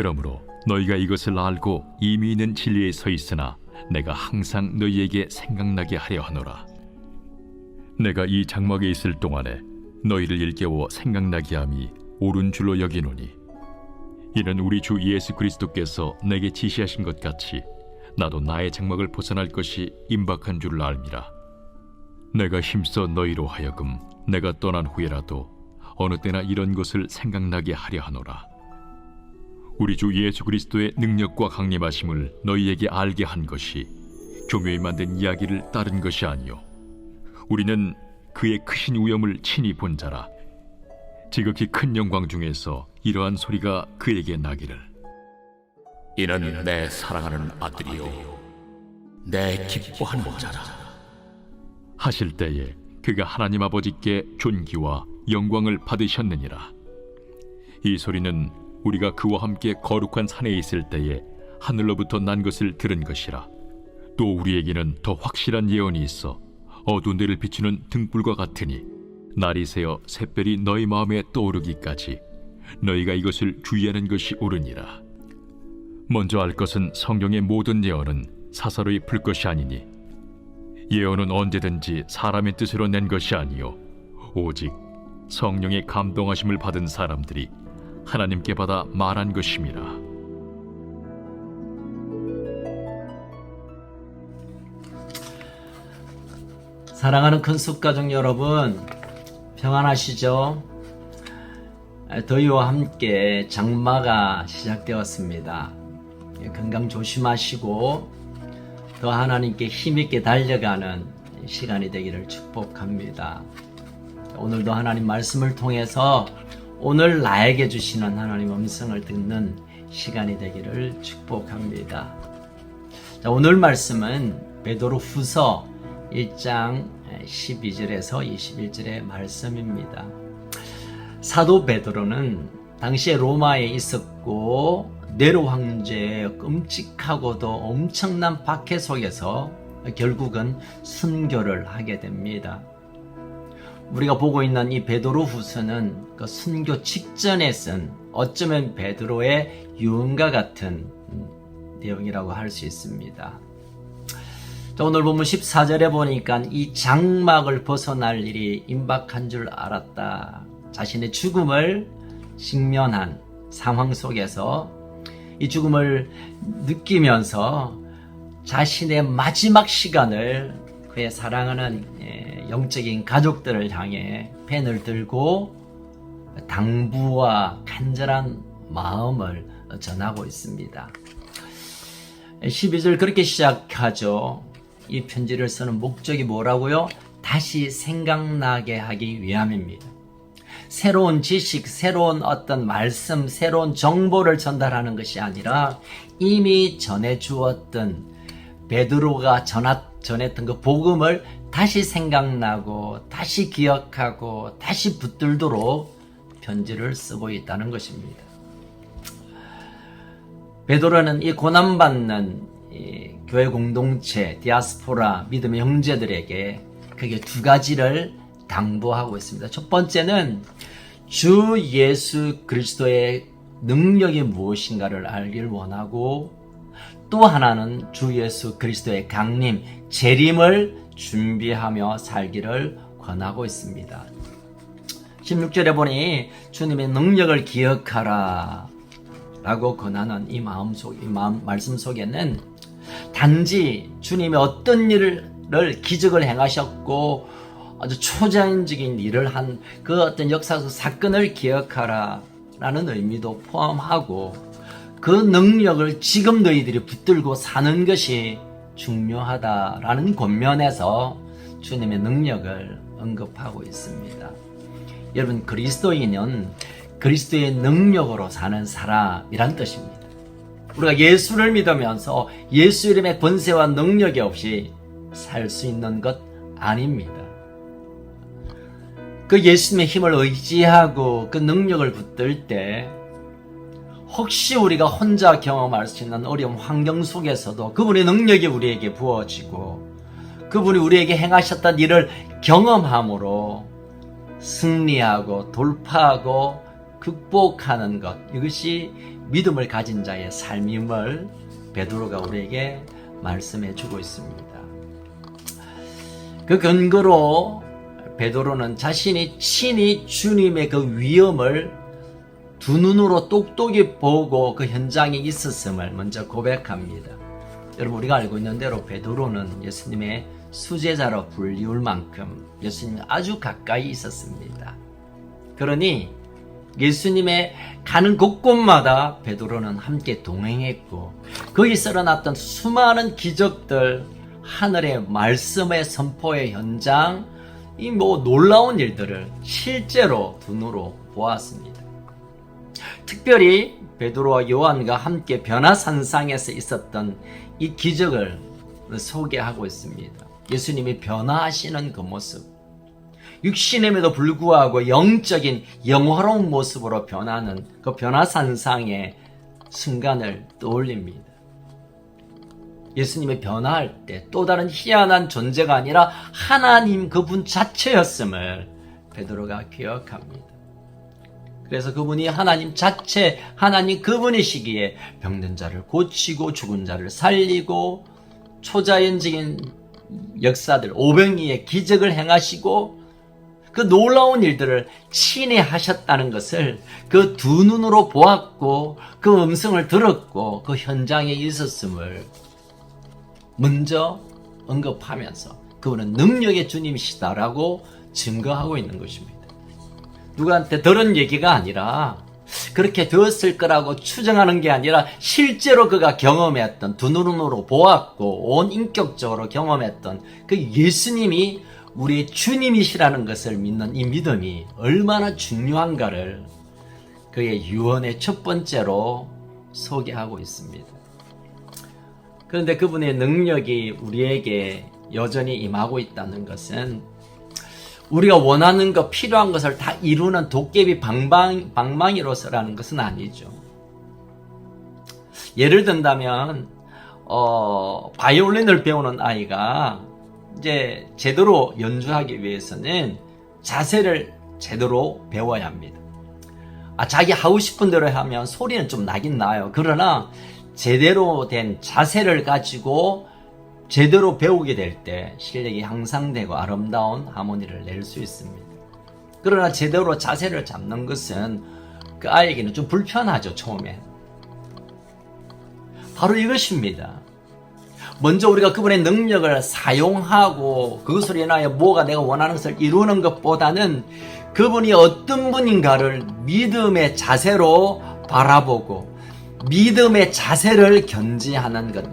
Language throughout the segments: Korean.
그러므로 너희가 이것을 알고 이미 있는 진리에 서 있으나 내가 항상 너희에게 생각나게 하려 하노라. 내가 이 장막에 있을 동안에 너희를 일깨워 생각나게 함이 옳은 줄로 여기노니, 이는 우리 주 예수 그리스도께서 내게 지시하신 것 같이 나도 나의 장막을 벗어날 것이 임박한 줄을 알미라. 내가 힘써 너희로 하여금 내가 떠난 후에라도 어느 때나 이런 것을 생각나게 하려 하노라. 우리 주 예수 그리스도의 능력과 강림하심을 너희에게 알게 한 것이 교묘히 만든 이야기를 따른 것이 아니요, 우리는 그의 크신 위엄을 친히 본 자라. 지극히 큰 영광 중에서 이러한 소리가 그에게 나기를, 이는 내 사랑하는 아들이요 내 기뻐하는 자라 하실 때에 그가 하나님 아버지께 존귀와 영광을 받으셨느니라. 이 소리는 우리가 그와 함께 거룩한 산에 있을 때에 하늘로부터 난 것을 들은 것이라. 또 우리에게는 더 확실한 예언이 있어 어두운 데를 비추는 등불과 같으니 날이 새어 샛별이 너희 마음에 떠오르기까지 너희가 이것을 주의하는 것이 옳으니라. 먼저 알 것은 성경의 모든 예언은 사사로이 풀 것이 아니니, 예언은 언제든지 사람의 뜻으로 낸 것이 아니요 오직 성령의 감동하심을 받은 사람들이 하나님께 받아 말한 것임이라. 사랑하는 큰숙가족 여러분, 평안하시죠? 더위와 함께 장마가 시작되었습니다. 건강 조심하시고 더 하나님께 힘있게 달려가는 시간이 되기를 축복합니다. 오늘도 하나님 말씀을 통해서 오늘 나에게 주시는 하나님 음성을 듣는 시간이 되기를 축복합니다. 자, 오늘 말씀은 베드로후서 1장 12절에서 21절의 말씀입니다. 사도 베드로는 당시에 로마에 있었고 네로 황제의 끔찍하고도 엄청난 박해 속에서 결국은 순교를 하게 됩니다. 우리가 보고 있는 이 베드로후서는 그 순교 직전에 쓴 어쩌면 베드로의 유언과 같은 내용이라고 할 수 있습니다. 오늘 본문 14절에 보니까 이 장막을 벗어날 일이 임박한 줄 알았다. 자신의 죽음을 직면한 상황 속에서 이 죽음을 느끼면서 자신의 마지막 시간을 그의 사랑하는 영적인 가족들을 향해 펜을 들고 당부와 간절한 마음을 전하고 있습니다. 12절 그렇게 시작하죠. 이 편지를 쓰는 목적이 뭐라고요? 다시 생각나게 하기 위함입니다. 새로운 지식, 새로운 어떤 말씀, 새로운 정보를 전달하는 것이 아니라 이미 전해주었던 베드로가 전했던 그 복음을 다시 생각나고 다시 기억하고 다시 붙들도록 편지를 쓰고 있다는 것입니다. 베드로는 이 고난받는 이 교회 공동체, 디아스포라, 믿음의 형제들에게 크게 두 가지를 당부하고 있습니다. 첫 번째는 주 예수 그리스도의 능력이 무엇인가를 알길 원하고, 또 하나는 주 예수 그리스도의 강림, 재림을 준비하며 살기를 권하고 있습니다. 16절에 보니 주님의 능력을 기억하라 라고 권하는 이 말씀 속에는 단지 주님의 어떤 일을 기적을 행하셨고 아주 초자연적인 일을 한 그 어떤 역사적 사건을 기억하라 라는 의미도 포함하고, 그 능력을 지금 너희들이 붙들고 사는 것이 중요하다라는 권면에서 주님의 능력을 언급하고 있습니다. 여러분, 그리스도인은 그리스도의 능력으로 사는 사람이란 뜻입니다. 우리가 예수를 믿으면서 예수 이름의 권세와 능력이 없이 살 수 있는 것 아닙니다. 그 예수님의 힘을 의지하고 그 능력을 붙들 때 혹시 우리가 혼자 경험할 수 있는 어려운 환경 속에서도 그분의 능력이 우리에게 부어지고 그분이 우리에게 행하셨던 일을 경험함으로 승리하고 돌파하고 극복하는 것, 이것이 믿음을 가진 자의 삶임을 베드로가 우리에게 말씀해 주고 있습니다. 그 근거로 베드로는 자신이 친히 주님의 그 위엄을 두 눈으로 똑똑히 보고 그 현장에 있었음을 먼저 고백합니다. 여러분, 우리가 알고 있는 대로 베드로는 예수님의 수제자로 불리울 만큼 예수님이 아주 가까이 있었습니다. 그러니 예수님의 가는 곳곳마다 베드로는 함께 동행했고, 거기서 일어났던 수많은 기적들, 하늘의 말씀의 선포의 현장, 이 놀라운 일들을 실제로 눈으로 보았습니다. 특별히 베드로와 요한과 함께 변화산상에서 있었던 이 기적을 소개하고 있습니다. 예수님이 변화하시는 그 모습, 육신임에도 불구하고 영적인 영화로운 모습으로 변하는 그 변화산상의 순간을 떠올립니다. 예수님이 변화할 때 또 다른 희한한 존재가 아니라 하나님 그분 자체였음을 베드로가 기억합니다. 그래서 그분이 하나님 자체, 하나님 그분이시기에 병든 자를 고치고 죽은 자를 살리고 초자연적인 역사들, 오병이의 기적을 행하시고 그 놀라운 일들을 친히 하셨다는 것을 그 두 눈으로 보았고, 그 음성을 들었고, 그 현장에 있었음을 먼저 언급하면서 그분은 능력의 주님이시다라고 증거하고 있는 것입니다. 누구한테 들은 얘기가 아니라, 그렇게 되었을 거라고 추정하는 게 아니라 실제로 그가 경험했던, 두 눈으로 보았고 온 인격적으로 경험했던 그 예수님이 우리의 주님이시라는 것을 믿는 이 믿음이 얼마나 중요한가를 그의 유언의 첫 번째로 소개하고 있습니다. 그런데 그분의 능력이 우리에게 여전히 임하고 있다는 것은 우리가 원하는 것, 필요한 것을 다 이루는 도깨비 방망이로서라는 것은 아니죠. 예를 든다면 바이올린을 배우는 아이가 이제 제대로 연주하기 위해서는 자세를 제대로 배워야 합니다. 자기 하고 싶은 대로 하면 소리는 좀 나긴 나요. 그러나 제대로 된 자세를 가지고 제대로 배우게 될 때 실력이 향상되고 아름다운 하모니를 낼 수 있습니다. 그러나 제대로 자세를 잡는 것은 그 아이에게는 좀 불편하죠, 처음에. 바로 이것입니다. 먼저 우리가 그분의 능력을 사용하고 그것으로 인하여 뭐가 내가 원하는 것을 이루는 것보다는 그분이 어떤 분인가를 믿음의 자세로 바라보고 믿음의 자세를 견지하는 것.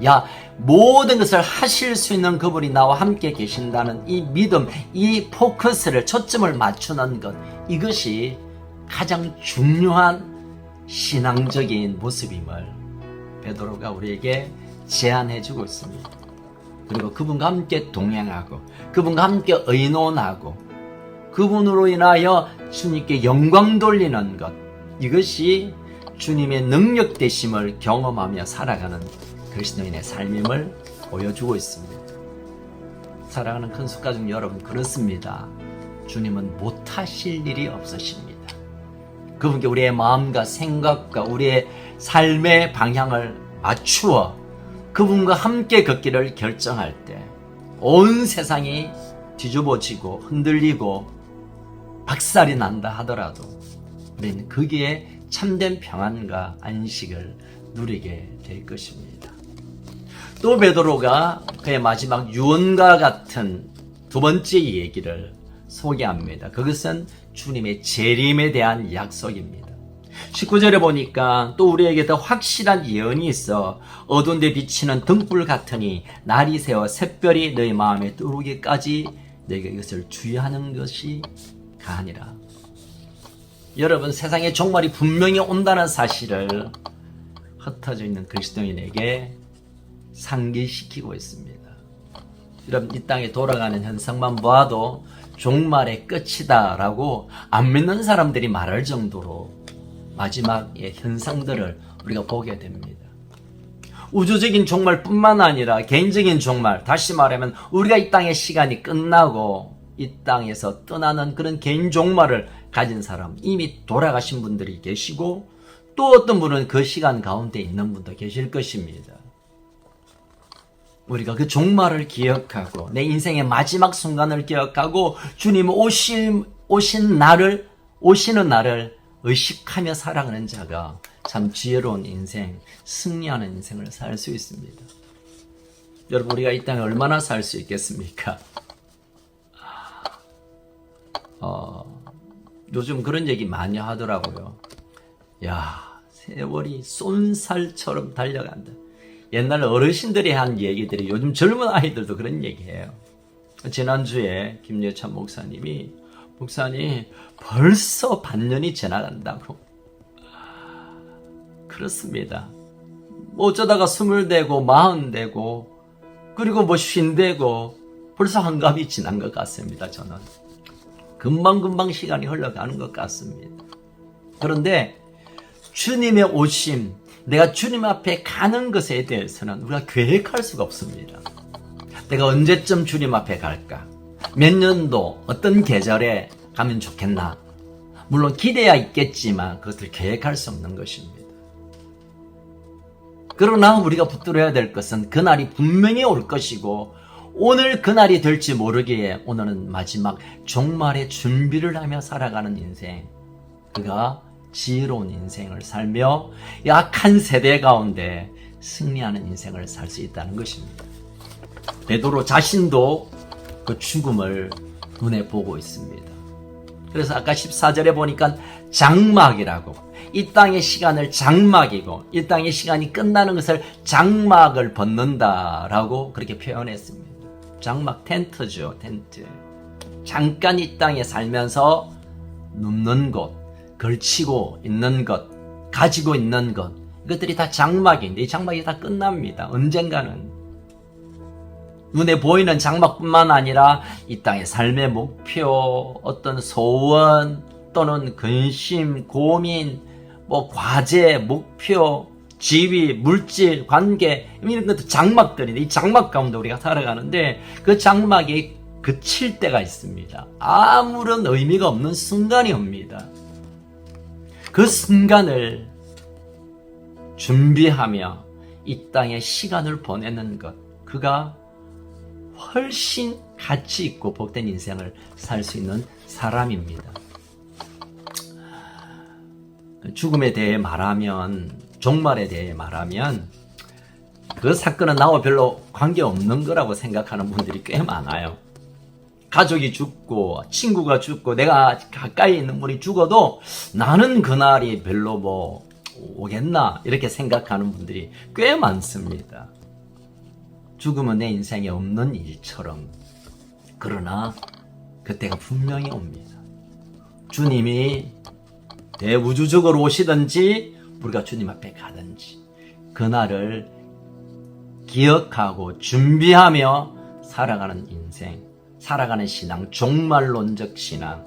모든 것을 하실 수 있는 그분이 나와 함께 계신다는 이 믿음, 이 포커스를, 초점을 맞추는 것. 이것이 가장 중요한 신앙적인 모습임을 베드로가 우리에게 제안해주고 있습니다. 그리고 그분과 함께 동행하고 그분과 함께 의논하고 그분으로 인하여 주님께 영광 돌리는 것. 이것이 주님의 능력 되심을 경험하며 살아가는 그리스도인의 삶임을 보여주고 있습니다. 사랑하는 큰 숫가족 여러분, 그렇습니다. 주님은 못하실 일이 없으십니다. 그분께 우리의 마음과 생각과 우리의 삶의 방향을 맞추어 그분과 함께 걷기를 결정할 때 온 세상이 뒤집어지고 흔들리고 박살이 난다 하더라도 우리는 거기에 참된 평안과 안식을 누리게 될 것입니다. 또 베드로가 그의 마지막 유언과 같은 두 번째 얘기를 소개합니다. 그것은 주님의 재림에 대한 약속입니다. 19절에 보니까 또 우리에게 더 확실한 예언이 있어 어두운 데 비치는 등불 같으니 날이 새어 샛별이 너희 마음에 들어오기까지 너희가 이것을 주의하는 것이 가하니라. 여러분, 세상의 종말이 분명히 온다는 사실을 흩어져 있는 그리스도인에게 상기시키고 있습니다. 여러분, 이 땅에 돌아가는 현상만 봐도 종말의 끝이다 라고 안 믿는 사람들이 말할 정도로 마지막의 현상들을 우리가 보게 됩니다. 우주적인 종말뿐만 아니라 개인적인 종말, 다시 말하면 우리가 이 땅의 시간이 끝나고 이 땅에서 떠나는 그런 개인 종말을 가진 사람, 이미 돌아가신 분들이 계시고 또 어떤 분은 그 시간 가운데 있는 분도 계실 것입니다. 우리가 그 종말을 기억하고 내 인생의 마지막 순간을 기억하고 주님 오시는 날을 의식하며 살아가는 자가 참 지혜로운 인생, 승리하는 인생을 살 수 있습니다. 여러분, 우리가 이 땅에 얼마나 살 수 있겠습니까? 요즘 그런 얘기 많이 하더라고요. 야, 세월이 쏜살처럼 달려간다. 옛날 어르신들이 한 얘기들이 요즘 젊은 아이들도 그런 얘기해요. 지난주에 김예찬 목사님 벌써 반년이 지나간다고. 그렇습니다. 어쩌다가 20되고 40되고 그리고 50되고 벌써 한갑이 지난 것 같습니다. 저는 금방금방 시간이 흘러가는 것 같습니다. 그런데 주님의 오심, 내가 주님 앞에 가는 것에 대해서는 우리가 계획할 수가 없습니다. 내가 언제쯤 주님 앞에 갈까? 몇 년도, 어떤 계절에 가면 좋겠나? 물론 기대야 있겠지만 그것을 계획할 수 없는 것입니다. 그러나 우리가 붙들어야 될 것은 그날이 분명히 올 것이고 오늘 그날이 될지 모르기에 오늘은 마지막 종말의 준비를 하며 살아가는 인생, 그가 지혜로운 인생을 살며 약한 세대 가운데 승리하는 인생을 살 수 있다는 것입니다. 베드로 자신도 그 죽음을 눈에 보고 있습니다. 그래서 아까 14절에 보니까 장막이라고, 이 땅의 시간을 장막이고 이 땅의 시간이 끝나는 것을 장막을 벗는다라고 그렇게 표현했습니다. 장막, 텐트죠, 텐트. 잠깐 이 땅에 살면서 눕는 곳, 걸치고 있는 것, 가지고 있는 것, 이것들이 다 장막인데 이 장막이 다 끝납니다. 언젠가는. 눈에 보이는 장막뿐만 아니라 이 땅의 삶의 목표, 어떤 소원 또는 근심, 고민, 과제, 목표, 지위, 물질, 관계, 이런 것도 장막들인데 이 장막 가운데 우리가 살아가는데 그 장막이 그칠 때가 있습니다. 아무런 의미가 없는 순간이 옵니다. 그 순간을 준비하며 이 땅에 시간을 보내는 것, 그가 훨씬 가치 있고 복된 인생을 살 수 있는 사람입니다. 죽음에 대해 말하면, 종말에 대해 말하면 그 사건은 나와 별로 관계없는 거라고 생각하는 분들이 꽤 많아요. 가족이 죽고 친구가 죽고 내가 가까이 있는 분이 죽어도 나는 그날이 별로 오겠나 이렇게 생각하는 분들이 꽤 많습니다. 죽음은 내 인생에 없는 일처럼. 그러나 그때가 분명히 옵니다. 주님이 대우주적으로 오시든지 우리가 주님 앞에 가든지 그날을 기억하고 준비하며 살아가는 인생, 살아가는 신앙, 종말론적 신앙,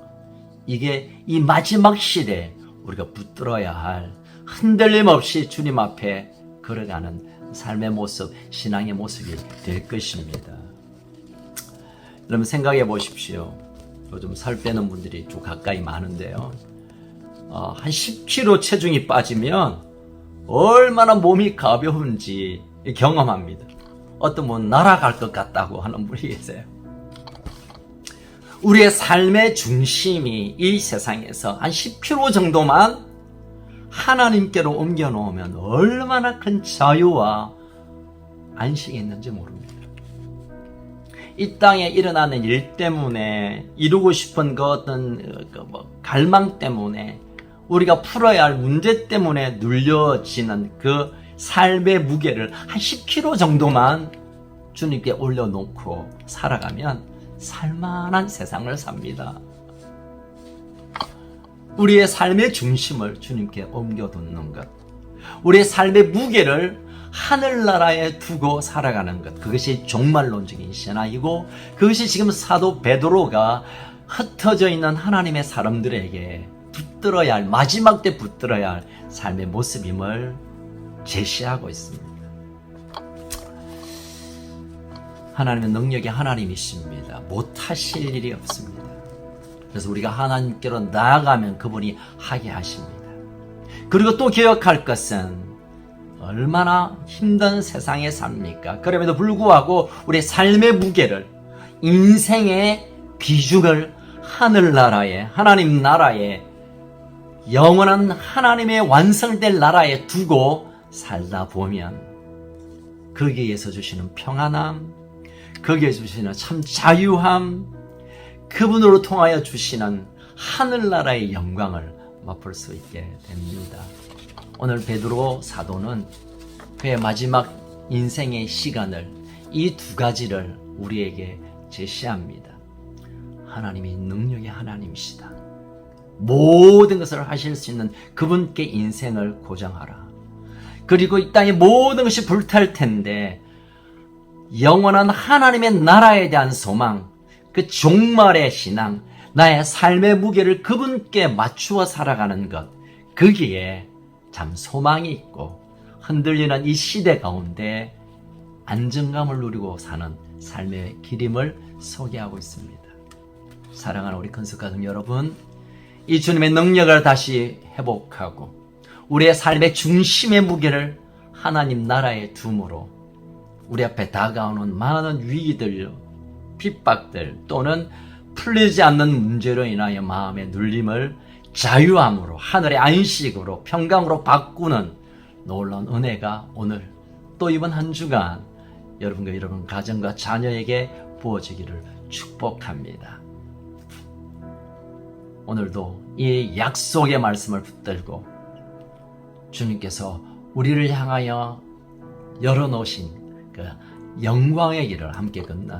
이게 이 마지막 시대에 우리가 붙들어야 할, 흔들림 없이 주님 앞에 걸어가는 삶의 모습, 신앙의 모습이 될 것입니다. 여러분 생각해 보십시오. 요즘 살 빼는 분들이 좀 가까이 많은데요. 한 10kg 체중이 빠지면 얼마나 몸이 가벼운지 경험합니다. 어떤 분은 날아갈 것 같다고 하는 분이 계세요. 우리의 삶의 중심이 이 세상에서 한 10kg 정도만 하나님께로 옮겨 놓으면 얼마나 큰 자유와 안식이 있는지 모릅니다. 이 땅에 일어나는 일 때문에, 이루고 싶은 그 어떤 갈망 때문에, 우리가 풀어야 할 문제 때문에 눌려지는 그 삶의 무게를 한 10kg 정도만 주님께 올려놓고 살아가면 살만한 세상을 삽니다. 우리의 삶의 중심을 주님께 옮겨놓는 것, 우리의 삶의 무게를 하늘나라에 두고 살아가는 것, 그것이 종말론적인 신앙이고, 그것이 지금 사도 베드로가 흩어져 있는 하나님의 사람들에게 붙들어야 할, 마지막 때 붙들어야 할 삶의 모습임을 제시하고 있습니다. 하나님은 능력의 하나님이십니다. 못하실 일이 없습니다. 그래서 우리가 하나님께로 나아가면 그분이 하게 하십니다. 그리고 또 기억할 것은 얼마나 힘든 세상에 삽니까? 그럼에도 불구하고 우리의 삶의 무게를, 인생의 비중을 하늘나라에, 하나님 나라에, 영원한 하나님의 완성될 나라에 두고 살다 보면 거기에서 주시는 평안함, 거기에서 주시는 참 자유함, 그분으로 통하여 주시는 하늘나라의 영광을 맛볼 수 있게 됩니다. 오늘 베드로 사도는 그의 마지막 인생의 시간을 이 두 가지를 우리에게 제시합니다. 하나님이 능력의 하나님이시다. 모든 것을 하실 수 있는 그분께 인생을 고정하라. 그리고 이 땅의 모든 것이 불탈 텐데 영원한 하나님의 나라에 대한 소망, 그 종말의 신앙, 나의 삶의 무게를 그분께 맞추어 살아가는 것, 거기에 참 소망이 있고 흔들리는 이 시대 가운데 안정감을 누리고 사는 삶의 기림을 소개하고 있습니다. 사랑하는 우리 큰숙가족 여러분, 이 주님의 능력을 다시 회복하고 우리의 삶의 중심의 무게를 하나님 나라에 둠으로 우리 앞에 다가오는 많은 위기들, 핍박들 또는 풀리지 않는 문제로 인하여 마음의 눌림을 자유함으로, 하늘의 안식으로, 평강으로 바꾸는 놀라운 은혜가 오늘 또 이번 한 주간 여러분과 여러분 가정과 자녀에게 부어지기를 축복합니다. 오늘도 이 약속의 말씀을 붙들고 주님께서 우리를 향하여 열어놓으신 그 영광의 길을 함께 걷는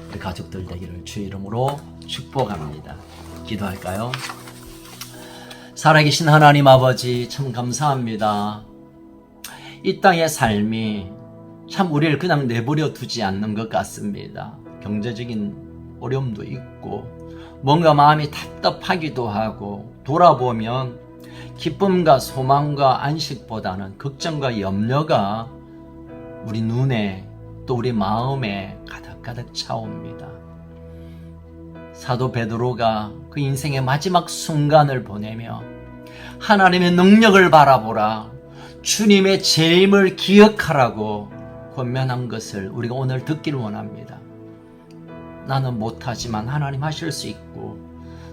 우리 가족들 되기를 주의 이름으로 축복합니다. 기도할까요? 살아계신 하나님 아버지, 참 감사합니다. 이 땅의 삶이 참 우리를 그냥 내버려 두지 않는 것 같습니다. 경제적인 어려움도 있고 뭔가 마음이 답답하기도 하고 돌아보면 기쁨과 소망과 안식보다는 걱정과 염려가 우리 눈에 또 우리 마음에 가득가득 차옵니다. 사도 베드로가 그 인생의 마지막 순간을 보내며 하나님의 능력을 바라보라, 주님의 재림을 기억하라고 권면한 것을 우리가 오늘 듣기를 원합니다. 나는 못하지만 하나님 하실 수 있고,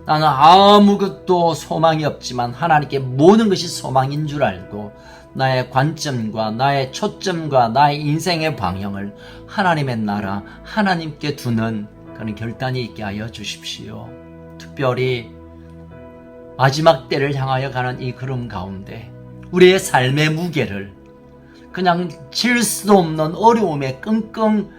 나는 아무것도 소망이 없지만 하나님께 모든 것이 소망인 줄 알고 나의 관점과 나의 초점과 나의 인생의 방향을 하나님의 나라, 하나님께 두는 그런 결단이 있게 하여 주십시오. 특별히 마지막 때를 향하여 가는 이 걸음 가운데 우리의 삶의 무게를 그냥 질 수도 없는 어려움에 끙끙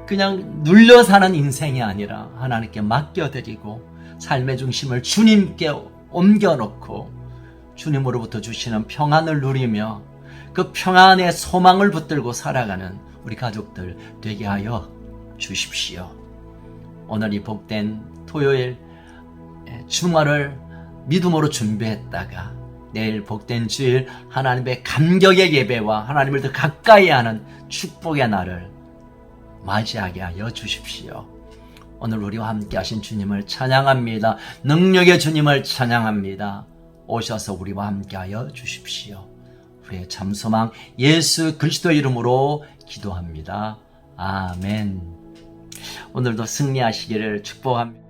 그냥 눌려 사는 인생이 아니라 하나님께 맡겨드리고 삶의 중심을 주님께 옮겨놓고 주님으로부터 주시는 평안을 누리며 그 평안의 소망을 붙들고 살아가는 우리 가족들 되게 하여 주십시오. 오늘 이 복된 토요일 주말을 믿음으로 준비했다가 내일 복된 주일 하나님의 감격의 예배와 하나님을 더 가까이 하는 축복의 날을 맞이하게 하여 주십시오. 오늘 우리와 함께 하신 주님을 찬양합니다. 능력의 주님을 찬양합니다. 오셔서 우리와 함께 하여 주십시오. 우리의 참소망 예수 그리스도 이름으로 기도합니다. 아멘. 오늘도 승리하시기를 축복합니다.